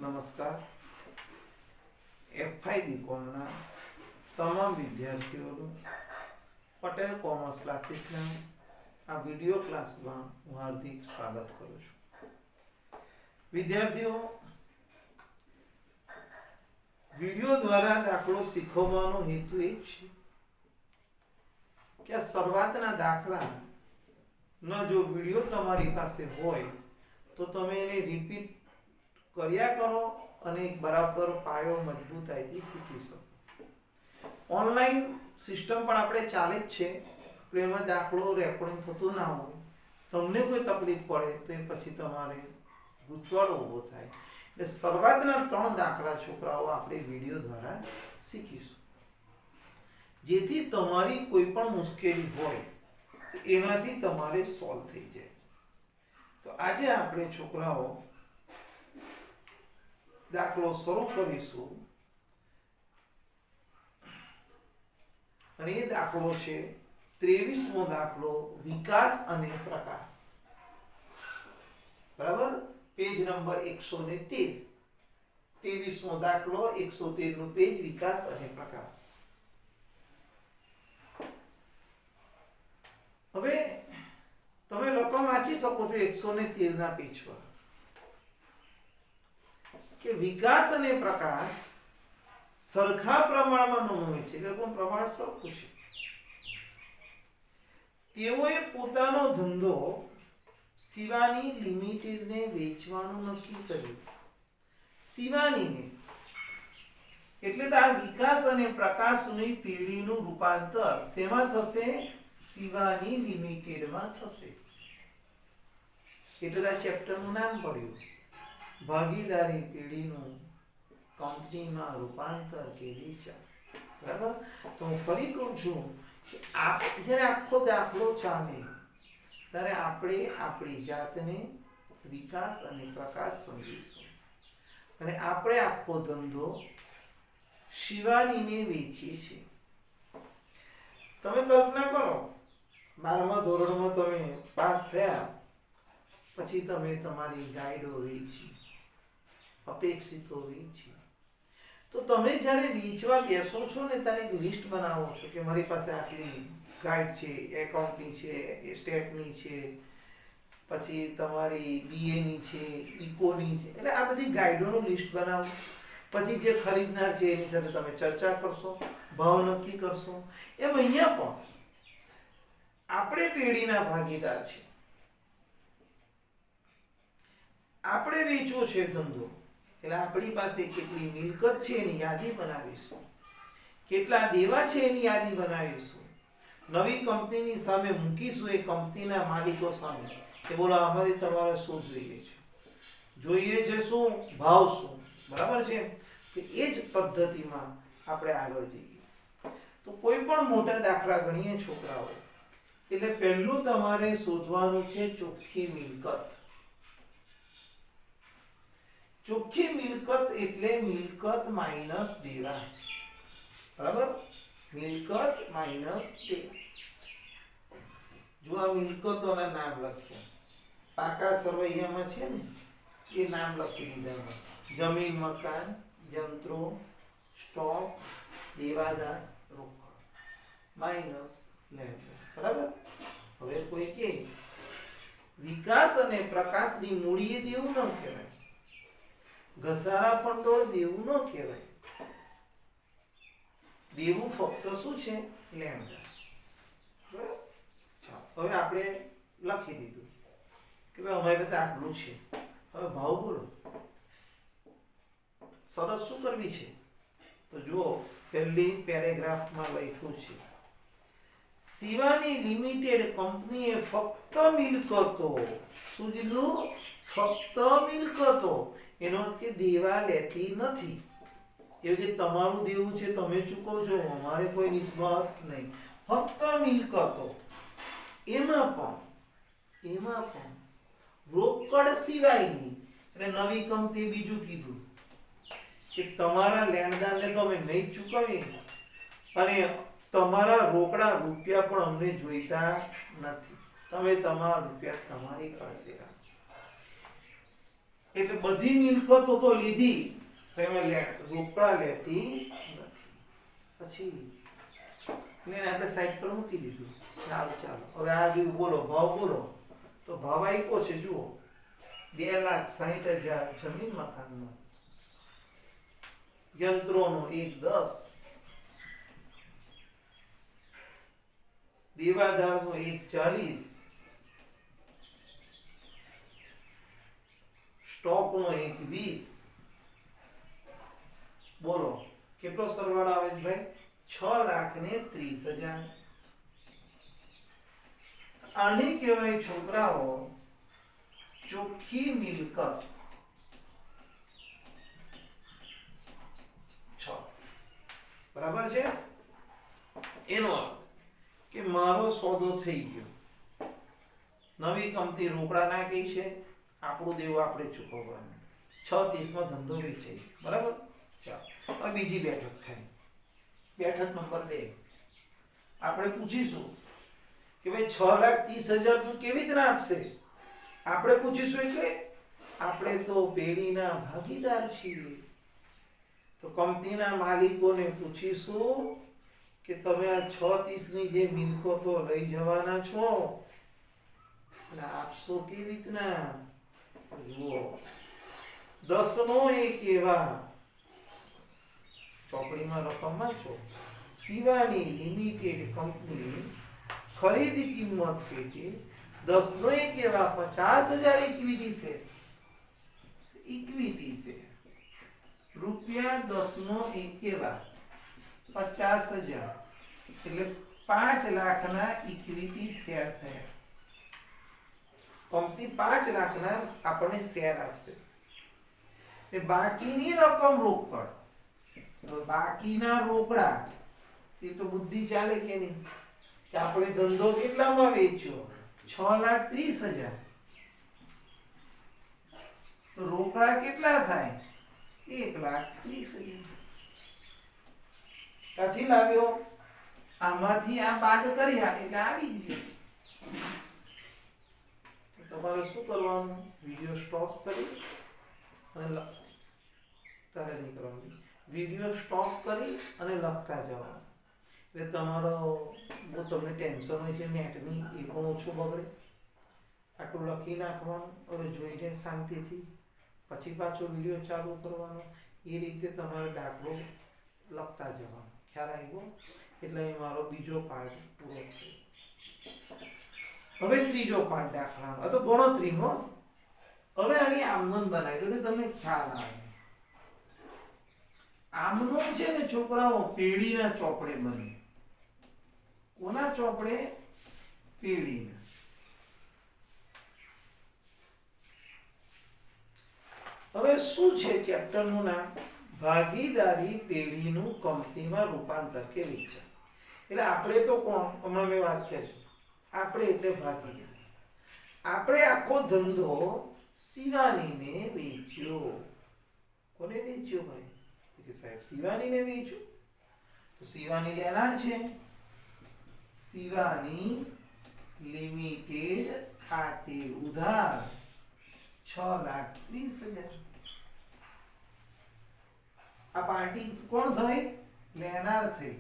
નમસ્કાર. એફઆઈ બીકોમના તમામ વિદ્યાર્થીઓનું પટેલ કોમર્સ ક્લાસીસના આ વિડિયો ક્લાસમાં હું હાર્દિક સ્વાગત કરું છું. વિદ્યાર્થીઓ, વિડિયો દ્વારા દાખલો શીખવવાનો હેતુ એ છે કે શરૂઆતના દાખલા ન જો વિડિયો તમારી પાસે હોય તો તમે એને રિપીટ કર્યા કરો અને બરાબર પાયો મજબૂતાઈથી શીખી શકો. ઓનલાઈન સિસ્ટમ પણ આપણે ચાલે જ છે, પણ એમાં દાખલો રેકોર્ડિંગ થતું ના હોય, તમને કોઈ તકલીફ પડે તો એ પછી તમારે ગૂંચવાડો ઊભો થાય. એટલે શરૂઆતના 3 દાખલા છોકરાઓ આપણે વિડીયો દ્વારા શીખીશું, જેથી તમારી કોઈ પણ મુશ્કેલી હોય એનાથી તમારે સોલ્વ થઈ જાય. તો આજે આપણે છોકરાઓ દાખલો શરૂ કરીશું અને એ દાખલો છે 23મો દાખલો, વિકાસ અને પ્રકાશ. બરાબર, પેજ નંબર 113. 23મો દાખલો, 113 નું પેજ, વિકાસ અને પ્રકાશ. હવે તમે રકમ વાંચી શકો છો 113 ના પેજ પર કે વિકાસ અને પ્રકાશ સરખા પ્રમાણમાં નમૂને છે, એટલે પણ પ્રમાણ સરખું છે. તેઓએ પોતાનો ધંધો શિવાની લિમિટેડને વેચવાનું નક્કી કર્યું. શિવાનીને એટલે તો આ વિકાસ અને પ્રકાશની પેઢીનું રૂપાંતર શેમાં થશે? શિવાની લિમિટેડમાં થશે. એટલે આ ચેપ્ટરનું નામ પડ્યું ભાગીદારી પેઢીનું કંપનીમાં રૂપાંતર કે વેચાણ. બરાબર, તો હું ફરી કહું છું કે જ્યારે આખો દાખલો ચાલે ત્યારે આપણે આપણી જાતને વિકાસ અને પ્રકાશ સમજીશું અને આપણે આખો ધંધો શિવાનીને વેચીએ છીએ. તમે કલ્પના કરો, 12મા ધોરણમાં તમે પાસ થયા પછી તમે તમારી ગાઈડો વેચી, અપેક્ષિતો વેચી, તો તમે જ્યારે વેચવા બેસો છો ને ત્યારે એક લિસ્ટ બનાવો છો કે મારી પાસે આટલી ગાઈડ છે, એકાઉન્ટની છે, સ્ટેટની છે, પછી તમારી બીએની છે, ઇકોની છે, એટલે આ બધી ગાઈડોનું લિસ્ટ બનાવો. પછી જે ખરીદનાર છે એની સાથે તમે ચર્ચા કરશો, ભાવ નક્કી કરશો. એમ અહીંયા પણ આપણે પેઢીના ભાગીદાર છે, આપણે વેચવો છે ધંધો, એટલે આપણી પાસે કેટલી મિલકત છે એની યાદી બનાવીશું, કેટલા દેવા છે એની યાદી બનાવીશું, નવી કંપનીની સામે મૂકીશું, એ કંપનીના માલિકો સામે કે બોલો અમારી તમારે શું જોઈએ છે, જોઈએ છે શું, ભાવ શું. બરાબર છે, કે એ જ પદ્ધતિમાં આપણે આગળ જઈએ. તો કોઈ પણ મોટા દાખલા ગણીએ છોકરાઓ, એટલે પહેલું તમારે શોધવાનું છે ચોખ્ખી મિલકત. ચોખ્ખી મિલકત એટલે મિલકત માઈનસ દેવા. બરાબર, મિલકત માઈનસ દેવા. જો આ મિલકતોના નામ લખ્યા, પાકા સરવૈયામાં છે ને એ નામ લખી દીધા: જમીન, મકાન, યંત્રો, સ્ટોક, દેવાદાર, રોકડ, માઈનસ લેન્ડ. બરાબર. હવે કોઈ કે વિકાસ અને પ્રકાશની મૂડીએ દેવું ન કહેવાય, ઘસારા ભંડોળ દેવું ન કહેવાય. દેવું ફક્ત શું છે? લેણદાર. બરાબર. હવે આપણે લખી દીધું કે ભાઈ અમારી પાસે આટલું છે. હવે ભાવ બોલો, શરત શું કરવી છે? તો જુઓ, પહેલી પેરેગ્રાફમાં લખ્યું છે શિવાની લિમિટેડ કંપનીએ ફક્ત મિલકતો, શું કીધું? ફક્ત મિલકતો. એનો અર્થ કે દેવા લેતી નથી. એવું કે તમારું દેવું છે તમે ચૂકવજો, અમારે કોઈ નિસ્બત નહીં. ફક્ત મિલકતો. એમાં પણ રોકડ સિવાયની. એટલે નવી કંપની બીજું કીધું કે તમારા લેણદારને તો અમે નહીં ચૂકવીએ અને તમારા રોકડા રૂપિયા પણ અમને જોઈતા નથી. તમે તમારા રૂપિયા તમારી પાસે રાખો. એટલે બધી મિલકતો તો લીધી, રોકડા લેતી નથી. પછી એને આપણે સાઈડ પર મૂકી દીધું. ચાલો હવે આ જોયું, બોલો ભાવ બોલો. તો ભાવ આપ્યો છે જુઓ 2,60,000 જમીન મકાનનો, યંત્રોનો 1,10, દેવાદારનો 1,40, સ્ટોકનો 1,20. બોલો કેટલો સરવાળો આવે છે ભાઈ? 6,30,000. આને કહેવાય છોકરાઓ ચોખ્ખી મિલકત. 6 બરાબર છે. એનો અર્થ કે મારો સોદો થઈ ગયો, નવી કંપની રોકડા નાખી છે, આપણું દેવું આપણે ચૂકવવાનું, 6:30 માં ધંધો વેચાય. બરાબર. ચાલો હવે બીજી બેઠક થાય. બેઠક નંબર 2. આપણે પૂછીશું કે ભાઈ 6,30,000 તું કેવી રીતના આપશે? આપણે પૂછીશું એટલે આપણે તો પેઢીના ભાગીદાર છીએ. તો કંપનીના માલિકોને પૂછીશું કે તમે આ 6:30 ની જે મિલકતો લઈ જવાના છો એટલે આપશો કેવી રીતના? જુઓ 10 નો 1 એવા ચોપડીમાં રકમ વાંચો. શિવાની લિમિટેડ કંપની ખરીદી કિંમત પેટે 10 નો 1 એવા 50,000 ઇક્વિટી છે. ઇક્વિટી છે રૂપિયા 10 નો 1 એવા 50,000 એટલે 5 લાખના ઇક્વિટી શેર થયા. કંપની 5 લાખના આપણને શેર આપશે. એ બાકીની રકમ રોકડ, તો બાકીના રોકડા એ તો બુદ્ધિ ચાલે કે નહીં? કે આપણે ધંધો કેટલામાં વેચ્યો? 6,30,000. તો રોકડા કેટલા થાય? 1,30,000. ક્યાંથી લાવ્યો? આમાંથી આ બાદ કર્યા એટલે આવી જ છે. તમારે શું કરવાનું? વિડિયો સ્ટોપ કરી અને તારે નહીં કરવાનું, વિડિયો સ્ટોપ કરી અને લખતા જવાનું. એટલે તમારો બહુ તમને ટેન્શન હોય છે નેટની એ પણ ઓછું બગડે. આટલું લખી નાખવાનું, હવે જોઈને શાંતિથી પછી પાછો વિડિયો ચાલુ કરવાનો. એ રીતે તમારે દાખલો લખતા જવાનો. ખ્યાલ આવ્યો? એટલે એ મારો બીજો પાર્ટ પૂરો થયો. હવે ત્રીજો પાર્ટ દાખલાનો, આ તો ગણતરીનો. હવે આની આમનોંધ બનાવી એટલે તમને ખ્યાલ આવે. આમનોંધ છે ને છોકરાઓ પેઢીના ચોપડે બને. કોના ચોપડે? પેઢીના. હવે શું છે ચેપ્ટરનું નામ? ભાગીદારી પેઢીનું કંપનીમાં રૂપાંતર કેવી છે. એટલે આપણે તો કોણ? હમણાં મેં વાત કરી, આપણે એટલે ભાગીદાર. આપણે આખો ધંધો શિવાનીને વેચ્યો. કોને વેચ્યો ભાઈ? કે સાહેબ શિવાનીને વેચ્યું. તો શિવાની લેનાર છે. શિવાની લિમિટેડ ખાતે ઉધાર 6,30,000. આ પાર્ટી કોણ થઈ? લેનાર થઈ.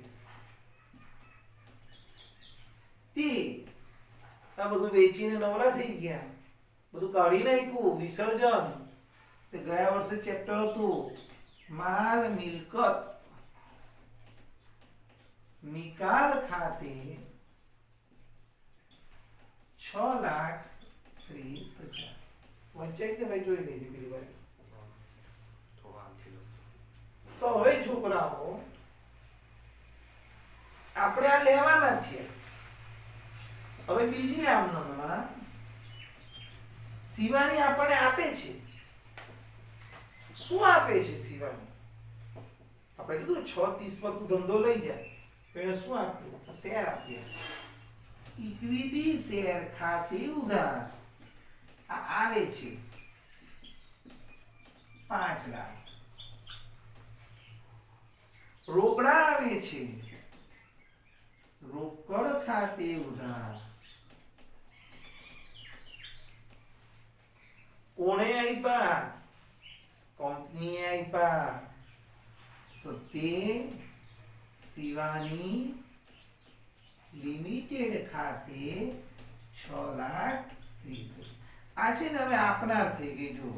તે આ બધું વેચીને નવરા થઈ ગયા, બધું કાઢી નાખ્યું, વિસર્જન. તે ગયા વર્ષે ચેપ્ટર હતું માલ મિલકત નિકાલ ખાતે 6,30,000. વંચાઈ કે ભાઈ જોઈ લેજો પેલી વાર. તો હવે છોકરાઓ આપણે આ લેવાના છે. હવે બીજી આમનોંધમાં શિવાની આપણને આપે છે. શું આપે છે શિવાની? આપણે કીધું 6:30 પર તું ધંધો લઈ જાય. એને શું આપ્યું? શેર આપ્યા. ઇક્વિટી શેર ખાતે ઉધાર આવે છે 5 લાખ. રોકડા આવે છે રોકડ ખાતે ઉધાર. કોણે આપ્યા? કંપનીએ આપ્યા તો તે શિવાની લિમિટેડ ખાતે 6,30,000 આ છે ને હવે આપનાર થઈ ગઈ. જો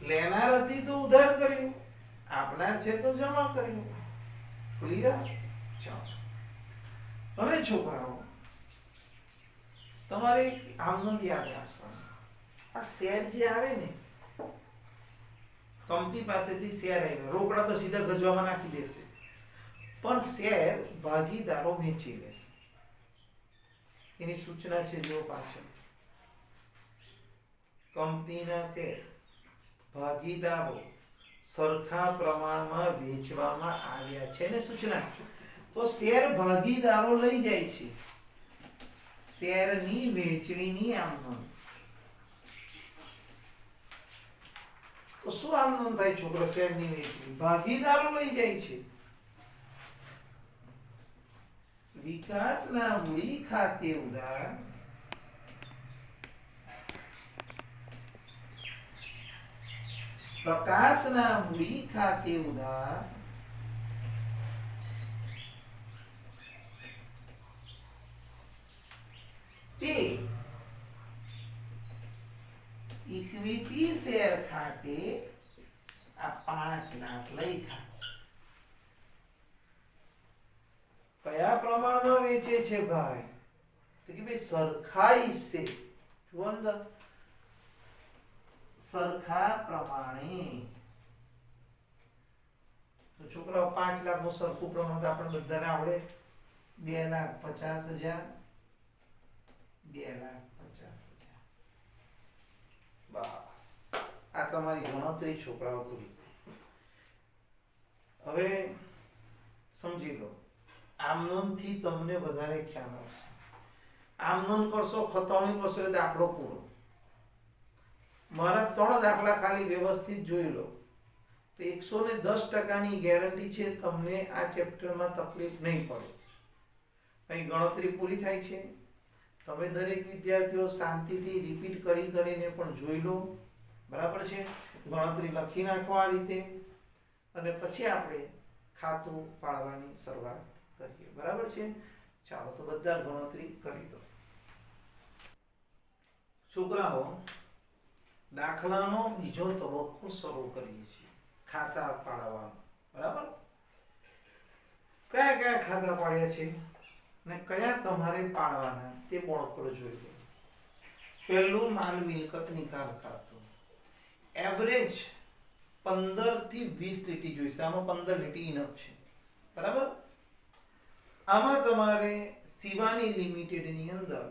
લેનાર હતી તો ઉધાર કર્યું, આપનાર છે તો જમા કર્યું. ક્લિયર? ચાલો હવે છોકરાઓ તમારે આમનું યાદ રાખવાનું, આ શેર જે આવે ને, કંપની પાસેથી શેર આવ્યા, રોકડા તો સીધા ગજવામાં નાખી દેશે, પણ શેર ભાગીદારો વેચી લેશે. એની સૂચના છે જો પાછળ, કંપનીના શેર ભાગીદારો સરખા પ્રમાણમાં વેચવામાં આવ્યા છે ને સૂચના. તો શેર ભાગીદારો લઈ જાય છે, શેરની વેચણીની આમ નોંધ. તો શું આમ નોંધ થાય છોકરો? શેરની વેચણી ભાગીદારો લઈ જાય છે. વિકાસના મૂડી ખાતે ઉધાર પ્રકાશના મૂડી ખાતે ઉધાર તે ઇક્વિટી શેર ખાતે આ 5 લાખ લખ્યા. કયા પ્રમાણમાં વેચે છે ભાઈ? તો કે ભાઈ સરખાઈ છે, જુઓ અંદર સરખા પ્રમાણે. તો છોકરાઓ 5 લાખ નું સરખું પ્રમાણ તો આપણે બધાને આવડે. 2,50,000 2,50,000. બસ આ તમારી ગણતરી છોકરાઓ પૂરી. હવે સમજી લો, આમનોન થી તમને વધારે ખ્યાલ આવશે. આમનોન કરશો, ખતવણી કરશો એટલે દાખલો પૂરો. મારા 3 દાખલા ખાલી વ્યવસ્થિત જોઈ લો તો 110% ની ગેરંટી છે તમને આ ચેપ્ટરમાં તકલીફ નહીં પડે. અહીં ગણતરી પૂરી થાય છે. તમે દરેક વિદ્યાર્થીઓ શાંતિથી રિપીટ કરીને પણ જોઈ લો, બરાબર છે? ગણતરી લખી નાખો આ રીતે, અને પછી આપણે ખાતું પાડવાની શરૂઆત કરીએ, બરાબર છે? ચાલો તો બધા ગણતરી કરી દો. છોકરાઓ દાખલાનો બીજો તબક્કો શરૂ કરીએ છીએ, ખાતા પાડવાનો, બરાબર? કયા કયા ખાતા પાડ્યા છે ને કયા તમારે પાડવાના તે બોર્ડ પર જોઈ લો. પહેલું માલ મિલકત નિકાલ ખાતું. એવરેજ 15 થી 20 લીટી જોઈશે. આમાં 15 લીટી ઇનફ છે, બરાબર? આમાં તમારે શિવાની લિમિટેડ ની અંદર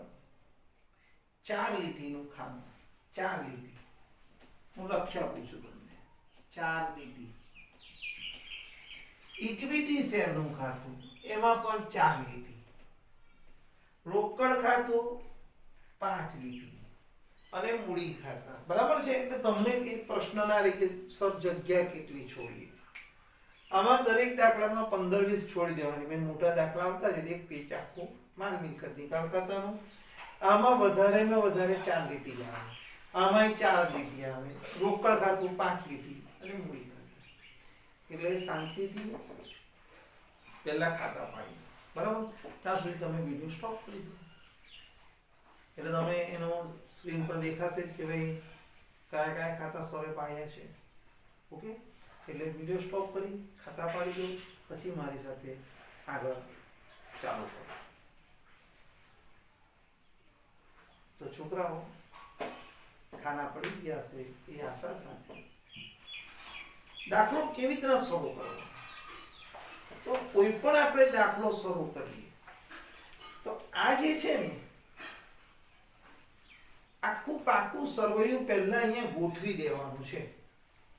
4 લીટીનું ખાતું, 4 લીટી હું લખી આપું છું તમને, 4 લીટી. ઇક્વિટી શેરનું ખાતું, એમાં પણ 4 લીટી. રોકડ ખાતું 5 લીટી અને મૂડી ખાતા, બરાબર છે? એટલે તમને એક પ્રશ્ન ના રહે કે સબ જગ્યા કેટલી છોડીએ. આમાં દરેક દાખલામાં 15-20 છોડી દેવાની. મેં મોટા દાખલા આવતા છે એક પેજ આખું માલ મિલકત નિકાલ ખાતાનું. આમાં વધારેમાં વધારે 4 લીટી આવે, આમાં 4 લીટી આવે, રોકડ ખાતું 5 લીટી અને મૂડી ખાતું. એટલે શાંતિથી પહેલા ખાતા પાડી, બરાબર? ત્યાં સુધી તમે વિડીયો સ્ટોપ કરી દો, એટલે તમે એનો સ્ક્રીન પર દેખાશે કે ભાઈ કયા કયા ખાતા સરે પાડ્યા છે. ઓકે, એટલે વિડીયો સ્ટોપ કરી ખાતા પાડી દો, પછી મારી સાથે આગળ ચાલુ કરો. તો છોકરાઓ ખાના પડી ગયા છે એ આશા સાથે દાખલો કેવી રીતે શરૂ કરવો? તો કોઈ પણ આપણે દાખલો શરૂ કરીએ તો આ જે છે ને આખું પાકું સરવૈયું પહેલા અહીંયા ગોઠવી દેવાનું છે,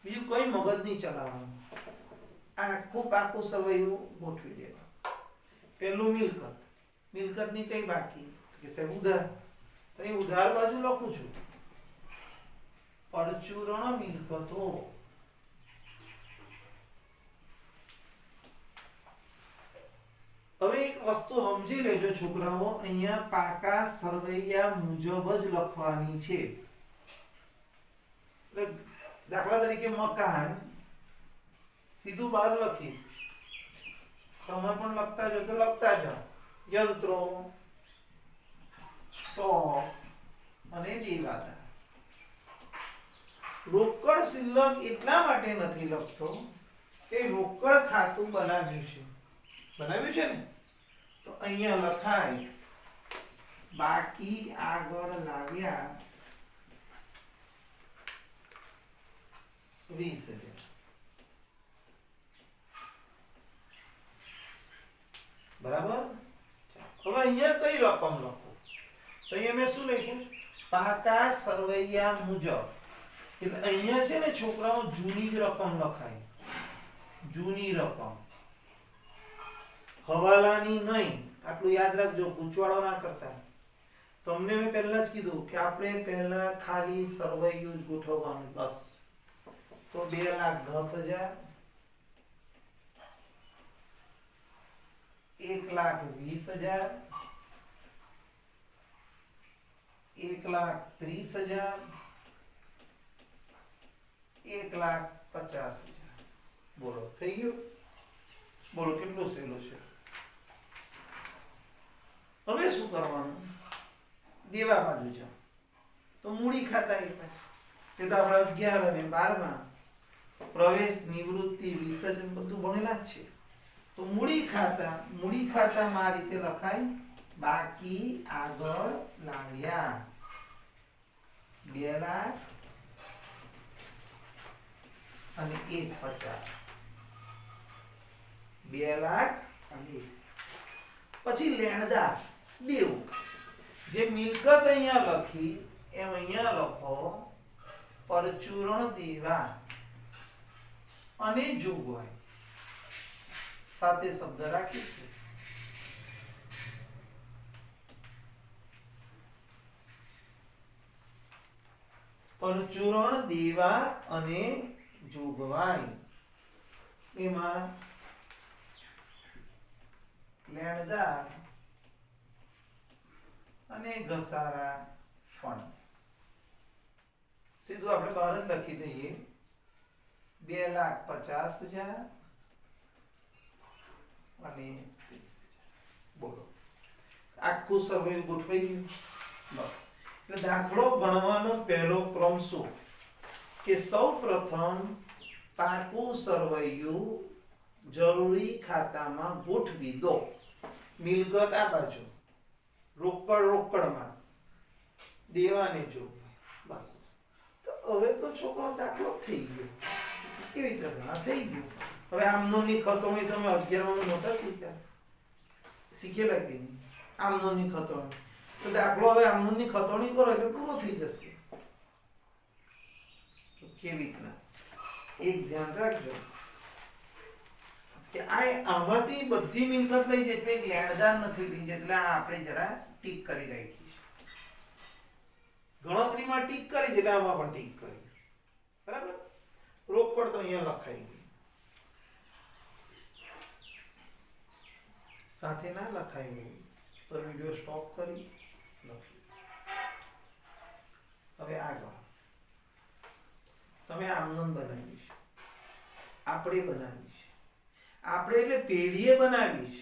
બીજું કોઈ મગજ નહીં ચલાવવાનું. આ આખું પાકું સરવૈયું ગોઠવી દેવાનું. પહેલું મિલકત. મિલકતની કઈ બાકી કે સાહેબ ઉધાર, તો અહીં ઉધાર બાજુ લખું છું પરચુરણ મિલકતો. હવે એક વસ્તુ સમજી લેજો છોકરાઓ, અહીંયા પાકા સરવૈયા મુજબ જ લખવાની છે. એટલે દાખલા તરીકે મકાન સીધું બહાર લખીશ, તમે પણ લખતા જાઓ તો લખતા જાઓ. યંત્રો, સ્ટોક અને દેવાદાર. રોકડ શિલ્લક એટલા માટે નથી લખતો કે રોકડ ખાતું બનાવ્યું છે ને, તો અહીંયા લખાય બાકી આગળ લાવ્યા 20,000. બરાબર. હવે અહીંયા કઈ રકમ લખો? તો અહીંયા મેં શું લખ્યું? પાકા સરવૈયા મુજબ. એટલે અહીંયા છે ને છોકરાઓ જૂની જ રકમ લખાય, જૂની રકમ, હવાલાની નહીં. આટલું યાદ રાખજો, ગૂંચવાડો ના કરતા. તમને મેં પહેલા જ કીધું કે આપણે પહેલા ખાલી સરવૈયું જ ગોઠવવાનું બસ. તો 2,10,000, 1,20,000, 1,30,000, 1,50,000. બોલો થઈ ગયું? બોલો કેટલું સહેલું છે. હવે શું કરવાનું? દેવા બાજુ છે તો મૂડી ખાતા એ તો આપણે 11 અને 12 માં પ્રવેશ, નિવૃત્તિ, વિસર્જન બધું ભણેલા જ છે. તો મૂડી ખાતામાં આ રીતે લખાય બાકી આગળ લાવ્યા 2,00,000 અને 1,50,000. 2,00,000 અને પછી લેણદાર દેવું. જે મિલકત અહીંયા લખી એમ અહીંયા લખો પરચુરણ દેવા અને જોગવાઈ સાથે શબ્દ રાખીશું. પરચુરણ દેવા અને જોગવાઈ એમાં લેણદાર અને ઘસારા ફંડ. સીધું આપણે બહાર જ લખી દઈએ 2,50,000 અને 30,000. બોલો આખું સરવૈયું ગોઠવાઈ ગયું બસ. એટલે દાખલો ગણવાનો પહેલો ક્રમ શું કે સૌ પ્રથમ પાકું સરવૈયું જરૂરી ખાતામાં ગોઠવી દો. મિલકત આ બાજુ, રોકડમાં, દેવાને જો બસ. તો હવે તો છોકરો દાખલો થઈ ગયો. કેવી રીતે થઈ ગયું? હવે આમનોની ખતવણી તમે 11 નહોતા શીખેલા કે નહીં? આમનોની ખતવણી તો દાખલો હવે આમનોની ખતવણી કરો એટલે પૂરો થઈ જશે. તો કેવી રીતના? એક ધ્યાન રાખજો કે આમાંથી બધી મિલકત લઈ જાય એટલે લેણદાર નથી લઈ જાય, એટલે આપણે જરા ટીક કરી રાખી. ગણતરીમાં ટીક કરી એટલે આમાં પણ ટીક કરી. બરાબર. રોકડ તો અહીંયા લખાઈ ગઈ, સાથે ના લખાઈ ગઈ તો વિડિયો સ્ટોપ કરી લખી. હવે આગળ તમે આમનોન બનાવીશ, આપણે બનાવીશ. આપણે એટલે પેઢીએ બનાવીશ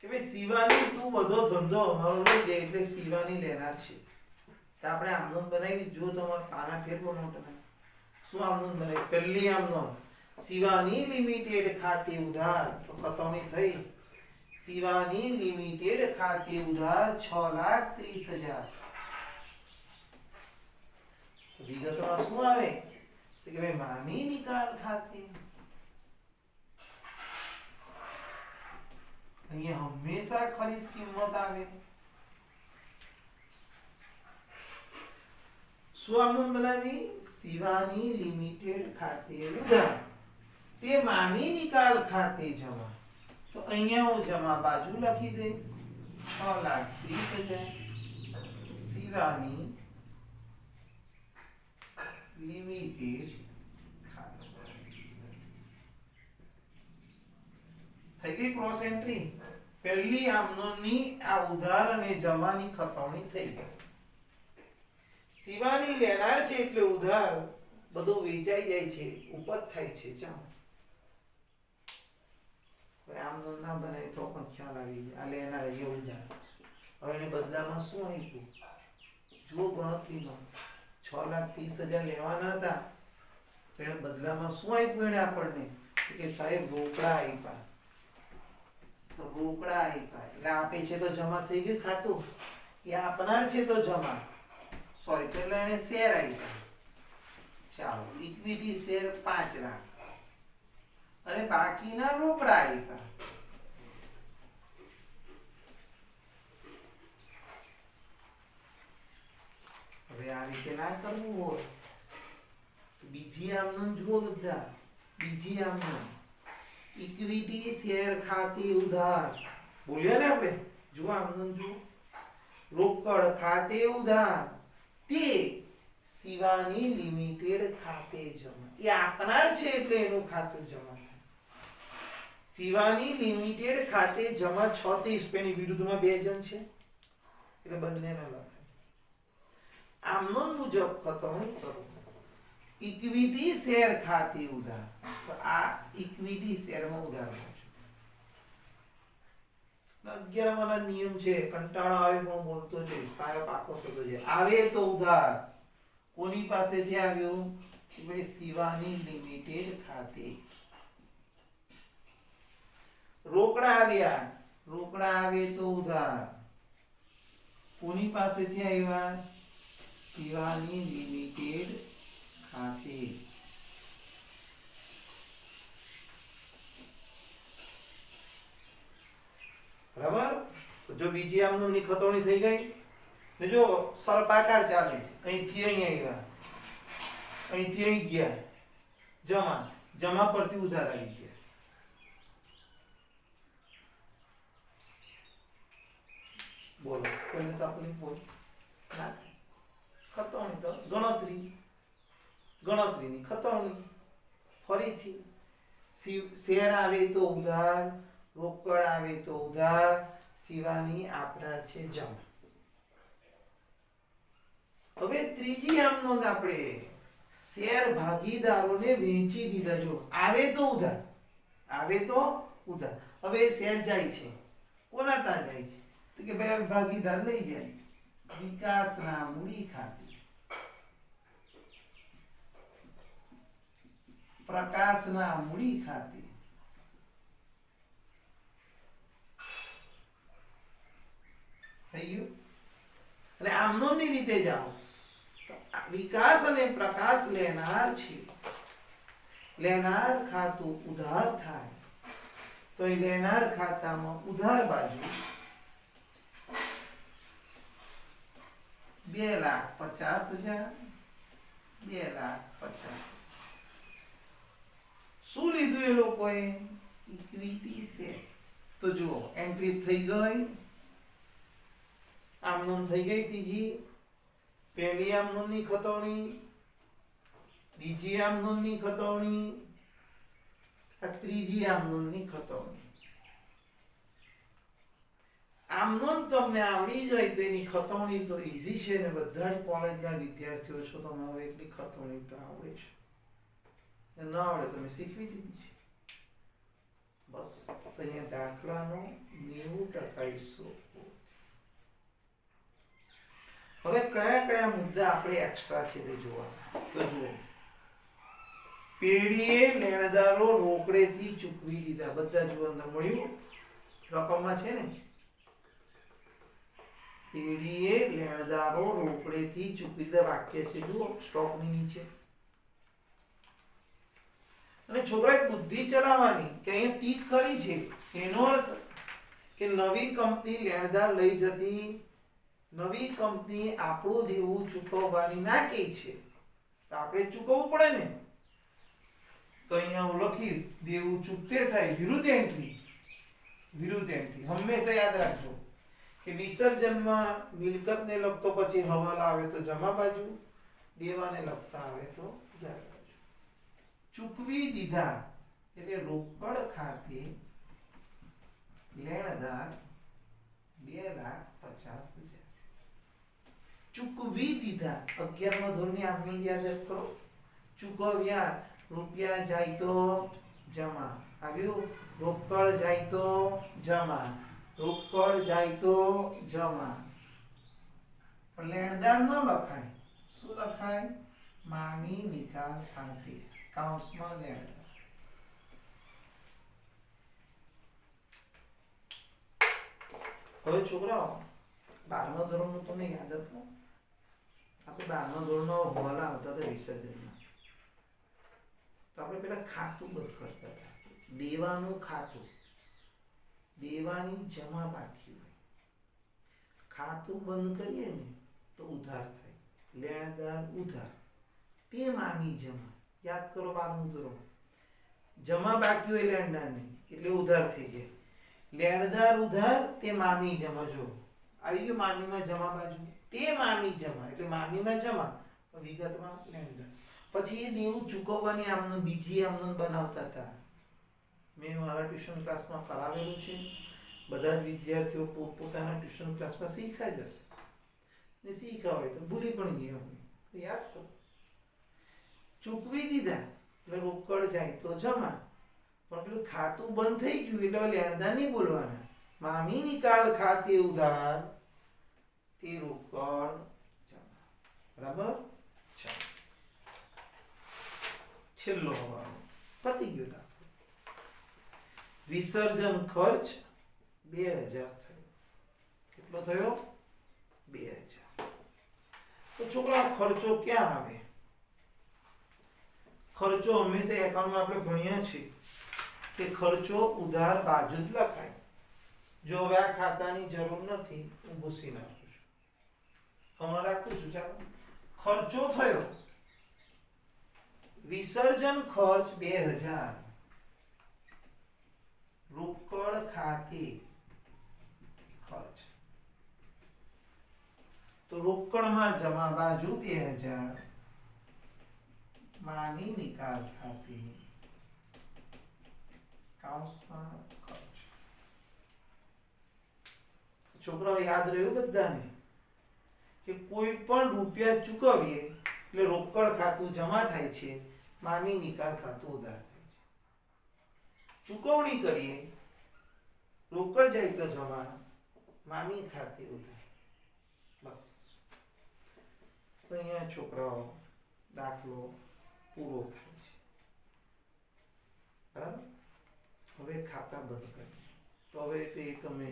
કે ભાઈ શિવાની તું બધો ધંધો અમારો લઈ જાય એટલે શિવાની લેનાર છે. તો આપણે આમનોન બનાવી. જો તમારે પાના ફેરવો નોટ ને શું આમનોન બનાવી? પહેલી આમનોન શિવાની લિમિટેડ ખાતે ઉધાર, તો ખતવણી થઈ. શિવાની લિમિટેડ ખાતે ઉધાર 6,30,000. વિગતમાં શું આવે તો કે ભાઈ માની નિકાલ ખાતે. અહીંયા હંમેશા ખરીદ કિંમત આવે. શું આમનોન બનાવી? શિવાની લિમિટેડ ખાતે ઉધાર, તે માની નિકાલ ખાતે જમા. તો અહીંયા હું જમા બાજુ લખી દઈશ 6,30,000 શિવાની લિમિટેડ ખાતે. થઈ ગઈ ક્રોસ એન્ટ્રી. પહેલી આમનોની આ ઉધાર અને જમાની ખતવણી થઈ ગઈ. શિવાની લેનાર છે એટલે ઉધાર, બધું વેચાઈ જાય છે, ઉપજ થાય છે. ચાલો હવે આમ ના બનાય તો પણ ખ્યાલ આવી જાય. આ લેનાર એવું જાય. હવે એને બદલામાં શું આપ્યું? જુઓ ગણતરીમાં 6,30,000 લેવાના હતા, તો એને બદલામાં શું આપ્યું? એને આપણને કે સાહેબ રોકડા આપ્યા. તો રોકડા આપ્યા એટલે આપે છે તો જમા થઈ ગયું ખાતું. એ આપનાર છે તો જમા, સોરી પેલા એને શેર આપ્યા. ચાલો ઇક્વિટી શેર 5 લાખ અને બાકીના રોકડા આપ્યા. હવે આ રીતે ના કરવું હોય તો બીજી આમનો જુઓ બધા. બીજી આમનો ઇક્વિટી શેર ખાતે ઉધાર બોલ્યા ને આપણે. જુઓ આમનો જુઓ રોકડ ખાતે ઉધાર તે શિવાની લિમિટેડ ખાતે જમા. એ આપનાર છે એટલે એનું ખાતું જમા થાય. શિવાની લિમિટેડ ખાતે જમા 36 પેની વિરુદ્ધમાં 2 જણ છે એટલે બંનેને લખાય. આમનો મુજબ ખતવણી કરો. ઇક્વિટી શેર ખાતે ઉધાર, તો આ ઇક્વિટી શેરમાં ઉધાર છે. 11 વાળા નિયમ છે, કંટાળો આવે પણ બોલતો જઈશ, પાયો પાકો થતો જાય. આવે તો ઉધાર કોની પાસેથી આવ્યું? કે ભાઈ શિવાની લિમિટેડ ખાતે. રોકડા આવ્યા, રોકડા આવે તો ઉધાર કોની પાસેથી આવ્યા? શિવાની લિમિટેડ ખાતે. બરાબર. જો બીજી આમનો ની ખતવણી થઈ ગઈ ને જો સર્પાકાર ચાલે છે. અહીંથી અહીં આવ્યા, અહીંથી અહીં ગયા, જમા, જમા પરથી ઉધાર આવી ગયા. બોલો કોઈને તકલીફ હોય ના થાય. ખતવણી તો ગણતરી, ગણતરીની ખતવણી. ફરીથી શેર આવે તો ઉધાર, રોકડ આવે તો ઉધાર, શિવાની આપનાર છે જમા. હવે ત્રીજી આમ નોંધ આપણે શેર ભાગીદારોને વહેંચી દીધા. જો આવે તો ઉધાર, આવે તો ઉધાર. હવે શેર જાય છે, કોના ત્યાં જાય છે? તો કે ભાઈ ભાગીદાર લઈ જાય વિકાસના મૂડી ખાતે, પ્રકાશના મૂડી ખાતે. થઈ ગયું. અને આમનો ની રીતે જાઓ તો વિકાસ અને પ્રકાશ લેનાર છે. લેનાર ખાતું ઉધાર થાય તો એ લેનાર ખાતામાં ઉધાર બાજુ 2,50,000, 2,50,000. શું લીધું એ લોકોએ? Equity share. તો જુઓ એન્ટ્રી થઈ ગઈ. આમનોન થઈ ગઈ ત્રીજી. પહેલી આમનોનની ખતવણી, બીજી આમનોનની ખતવણી, આ ત્રીજી આમનોનની ખતવણી. આમનોન તમને આવડી ગઈ તો એની ખતવણી તો ઈઝી છે ને બધા જ કોલેજના વિદ્યાર્થીઓ છો તમે હવે એટલી ખતવણી તો આવડે છે. ન આવડે તમે શીખવી દીધી છે બસ. તો અહીંયા દાખલાનો 90% હિસ્સો. હવે કયા કયા મુદ્દા આપણે એક્સ્ટ્રા છે તે જોવા. તો જુઓ પેઢીએ લેણદારો રોકડેથી ચૂકવી દીધા. બધા જુઓ અંદર મળ્યું રકમમાં છે ને. પેઢીએ લેણદારો રોકડેથી ચૂકવી દીધા વાક્ય છે જુઓ સ્ટોકની નીચે. અને છોકરાએ બુદ્ધિ ચલાવવાની કે અહીંયા ટીક કરી છે એનો અર્થ કે નવી કંપની લેણદાર લઈ જતી, નવી કંપની આપણું દેવું ચૂકવવાની ના કહે છે તો આપણે ચૂકવવું પડે ને. તો અહીંયા હું લખીશ દેવું ચૂકતે થાય વિરુદ્ધ એન્ટ્રી. વિરુદ્ધ એન્ટ્રી હંમેશા યાદ રાખજો કે વિસર્જનમાં મિલકતને લગતો પછી હવાલા આવે તો જમા બાજુ, દેવાને લગતા આવે તો ઉધાર બાજુ. ચૂકવી દીધા એટલે રોકડ ખાતે લેણદાર 2,50,000. ચૂકવી દીધા 11મા ધોરણની આમની યાદ કરો. ચૂકવ્યા, રૂપિયા જાય તો જમા, આવ્યું? રોકડ જાય તો જમા, રોકડ જાય તો જમા. પણ લેણદાર ન લખાય. શું લખાય? મામી નિકાલ ખાતે, કાઉન્સમાં લેણદાર. હવે છોકરાઓ 12મા ધોરણનું તમને યાદ હતું? આપણે 12મા ધોરણનો હોવાલા આવતા હતા વિસર્જનમાં. તો આપણે પેલા ખાતું બંધ કરતા હતા. દેવાનું ખાતું, દેવાની જમા બાકી હોય. ખાતું બંધ કરીએ ને તો ઉધાર થાય. લેણદાર ઉધાર, તે મામી જમા. યાદ કરો 12મું ધોરણ. જમા બાકી હોય લેણદારની એટલે ઉધાર થઈ જાય. લેણદાર ઉધાર, તે મામી જમા. જો આવી ગયું મામીમાં જમા બાજુ, તે મામી જમા એટલે મામીમાં જમા, વિગતમાં લેણદાર. પછી એ દેવું ચૂકવવાની આમનું બીજી આમનું બનાવતા હતા. મેં મારા ટ્યુશન ક્લાસમાં કરાવેલું છે. બધા જ વિદ્યાર્થીઓ પોતપોતાના ટ્યુશન ક્લાસમાં શીખાઈ જશે. ને શીખ્યા હોય તો ભૂલી પણ ગયા હોય તો યાદ કરો. ચૂકવી દીધા એટલે રોકડ જાય તો જમા. પણ પેલું ખાતું બંધ થઈ ગયું એટલે લેણદાર નહીં બોલવાના. મામી નિકાલ ખાતે ઉધાર, તે રોકડ જમા. બરાબર? ચાલો છેલ્લો હવાલો પતી ગયો દાખલો. વિસર્જન ખર્ચ 2000 થયો. કેટલો થયો? 2000. તો છોકરા ખર્ચો ક્યાં આવે? ખર્ચો હંમેશા એકાઉન્ટમાં આપણે ભણ્યા છીએ કે ખર્ચો ઉધાર બાજુ જ લખાય. જો હવે આ ખાતાની જરૂર નથી, હું ભૂસી નાખું છું, હમણાં રાખું છું. ચાલો, ખર્ચો થયો, વિસર્જન ખર્ચ 2000, રોકડ ખાતે ખર્ચ. તો રોકડમાં જમા બાજુ 2000, માની નિકાલ ખાતે કાઉન્સમાં ખર્ચ. છોકરાઓ યાદ રહ્યું બધાને કે કોઈ પણ રૂપિયા ચૂકવીએ એટલે રોકડ ખાતું જમા થાય છે, માની નિકાલ ખાતું ઉધાર થાય છે. ચૂકવણી કરીએ, રોકડ જાય તો જમા, માની ખાતે ઉધાર. બસ. તો અહીંયા છોકરાઓ દાખલો પૂરો થાય છે. બરાબર? હવે ખાતા બંધ કરીએ. તો હવે તે તમે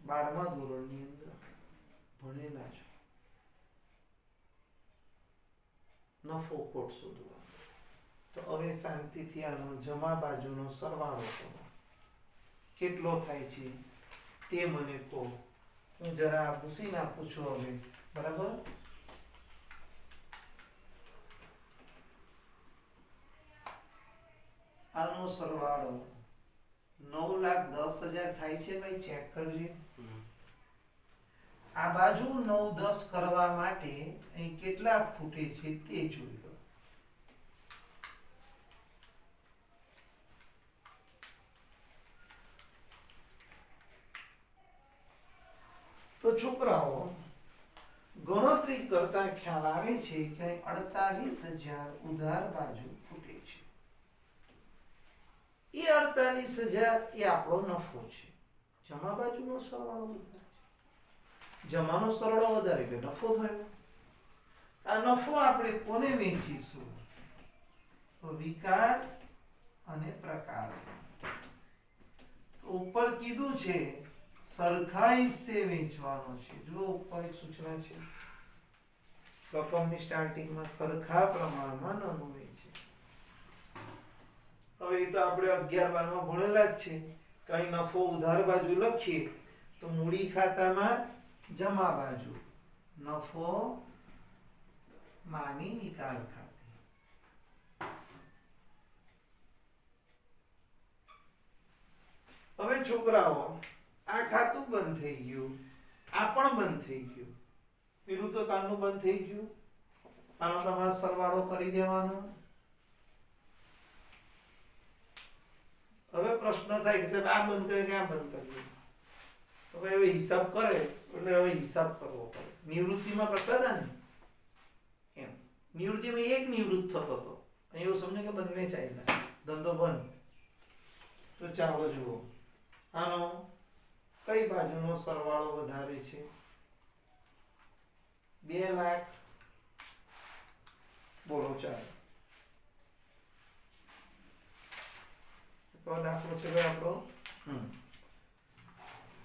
12મા ધોરણની અંદર ભણેલા છો. નફો ખોટ શોધવા. તો હવે શાંતિથી આનો જમા બાજુનો સરવાળો કરો. કેટલો થાય છે તે મને કહો. હું જરા ભૂસી નાખું છું હવે. બરાબર? આનો સરવાળો 9,10,000 થાય છે. ભાઈ ચેક કરજે. આ બાજુ 9-10 કરવા માટે અહીં કેટલા ખૂટે છે તે જોઈ લો. તો છોકરાઓ ગણતરી કરતા ખ્યાલ આવે છે કે 48,000 ઉધાર બાજુ ખૂટે છે. એ 48,000 એ આપણો નફો છે. જમા બાજુનો સરવાળો વધારે છે. જમાનો સરવાળો વધારે એટલે નફો થયો. આ નફો આપણે કોને વેચીશું? તો વિકાસ અને પ્રકાશ. તો ઉપર કીધું છે સરખા હિસ્સે વેચવાનો છે. જો ઉપર એક સૂચના છે, રકમની સ્ટાર્ટિંગમાં સરખા પ્રમાણમાં નાનું વેચે. હવે એ તો આપણે 11-12માં ભણેલા જ છે. કઈ નફો ઉધાર બાજુ લખીએ તો મૂડી ખાતામાં જમા બાજુ, નફો માની નિકાલ ખાતે. હવે છોકરાઓ આ ખાતું બંધ થઈ ગયું, આ પણ બંધ થઈ ગયું. પેલું તો કાલનું બંધ થઈ ગયું. આનો તમારે સરવાળો કરી દેવાનો. હવે પ્રશ્ન થાય કે સાહેબ આ બંધ કરે કે આ બંધ કરીએ. તો હવે હિસાબ કરે એટલે હવે હિસાબ કરવો પડે. નિવૃત્તિમાં કરતા હતા ને નિવૃત્તિમાં એક નિવૃત્ત થતો હતો, અહીં એવું સમજો કે બંને ચાલ્યા, ધંધો બંધ. તો ચાલો જુઓ, આનો કઈ બાજુનો સરવાળો વધારે છે? 2 લાખ. બોલો ચાલો, કયો દાખલો છે ભાઈ આપણો?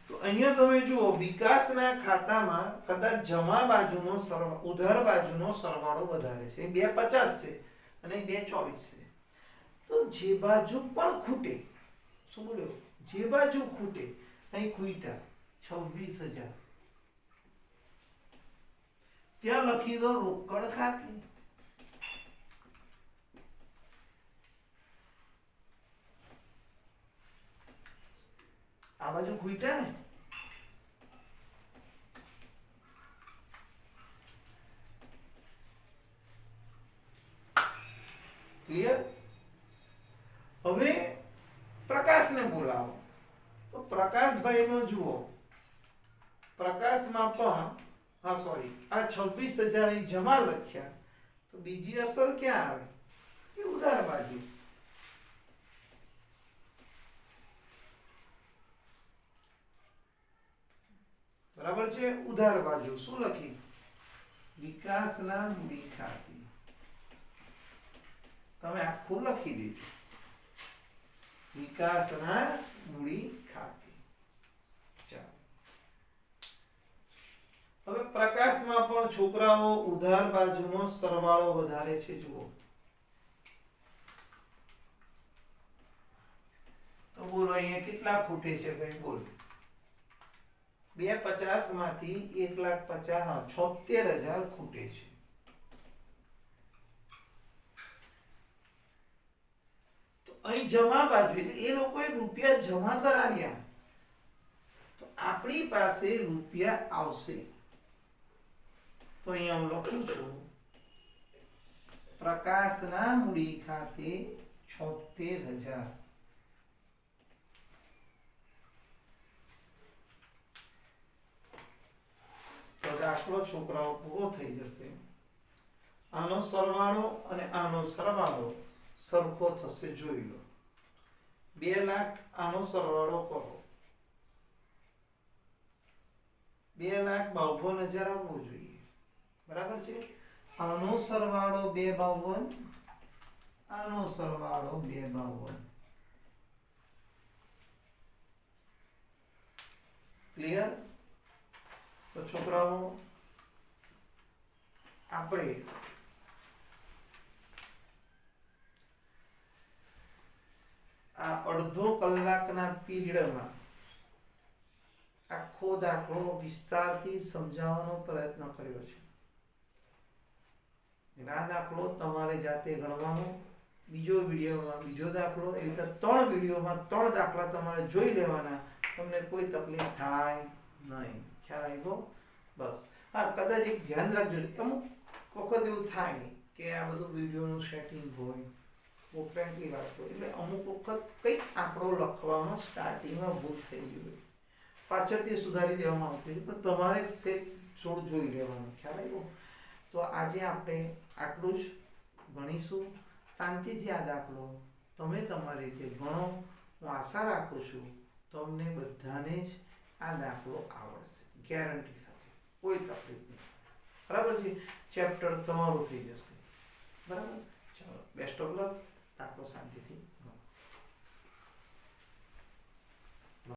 તો અહીંયા તમે જુઓ, વિકાસના ખાતામાં કદાચ જમા બાજુનો સરવાળો, ઉધાર બાજુનો સરવાળો વધારે છે. 250 છે અને 224 છે. તો જે બાજુ પણ ખૂટે, શું બોલ્યો? જે બાજુ ખૂટે, અહીં ખૂટ્યા 26,000, ત્યાં લખી દો રોકડ ખાતે. આ બાજુ ખૂટ્યા ને, ક્લિયર? હવે પ્રકાશને બોલાવો. તો પ્રકાશભાઈ નો જુઓ, પ્રકાશમાં પણ આ 26,000 અહીં જમા લખ્યા, તો બીજી અસર ક્યાં આવે? એ ઉધાર બાજુ. બરાબર છે? ઉધાર બાજુ શું લખીશ? વિકાસના મૂડી ખાતે. તમે આખું લખી દેજો, વિકાસના મૂડી ખાતે. ચાલો, હવે પ્રકાશમાં પણ છોકરાઓ ઉધાર બાજુનો સરવાળો વધારે છે. જુઓ તો બોલો અહીંયા કેટલા ખૂટે છે ભાઈ? બોલો. 250 માંથી 1,50,000, 76,000 ખૂટે છે. તો અહીં જમા બાજુ એટલે એ લોકોએ રૂપિયા જમા કરાવ્યા, તો આપણી પાસે રૂપિયા આવશે. તો અહીંયા હું લખું છું, પ્રકાશના મૂડી ખાતે 76,000. તો દાખલો છોકરાઓ પૂરો થઈ જશે. આનો સરવાળો અને આનો સરવાળો સરખો થશે, જોઈ લો. 2 લાખ, આનો સરવાળો કરો, 2,52,000 આવવો જોઈએ. બરાબર છે? આનો સરવાળો 2,52, આનો સરવાળો 2,52. ક્લિયર? તો છોકરાઓ આપણે આ અડધો કલાકના પીરિયડમાં આખો દાખલો વિસ્તારથી સમજાવવાનો પ્રયત્ન કર્યો છે. આ દાખલો તમારે જાતે ગણવાનો, બીજો વિડીયોમાં બીજો દાખલો, એવી રીતે 3 વિડીયોમાં 3 દાખલા તમારે જોઈ લેવાના. તમને કોઈ તકલીફ થાય નહીં. ખ્યાલ આવ્યો? બસ. હા, કદાચ એક ધ્યાન રાખજો, અમુક વખત એવું થાય કે આ બધું વિડીયોનું સેટિંગ હોય, બહુ ફ્રેન્કલી વાત કરું, એટલે અમુક વખત કંઈક આંકડો લખવામાં સ્ટાર્ટિંગમાં ભૂલ થઈ ગઈ હોય, પાછળથી સુધારી દેવામાં આવતી હોય, પણ તમારે તે થોડું જોઈ લેવાનું. ખ્યાલ આવ્યો? તો આજે આપણે આટલું જ ગણીશું. શાંતિથી આ દાખલો તમે તમારી રીતે ગણો. હું આશા રાખું છું તમને બધાને જ આ દાખલો આવડશે, ગેરંટી સાથે, કોઈ તકલીફ નહીં. બરાબર છે? ચેપ્ટર તમારું થઈ જશે. બરાબર? ચાલો, બેસ્ટ ઓફ લક. દાખલો શાંતિથી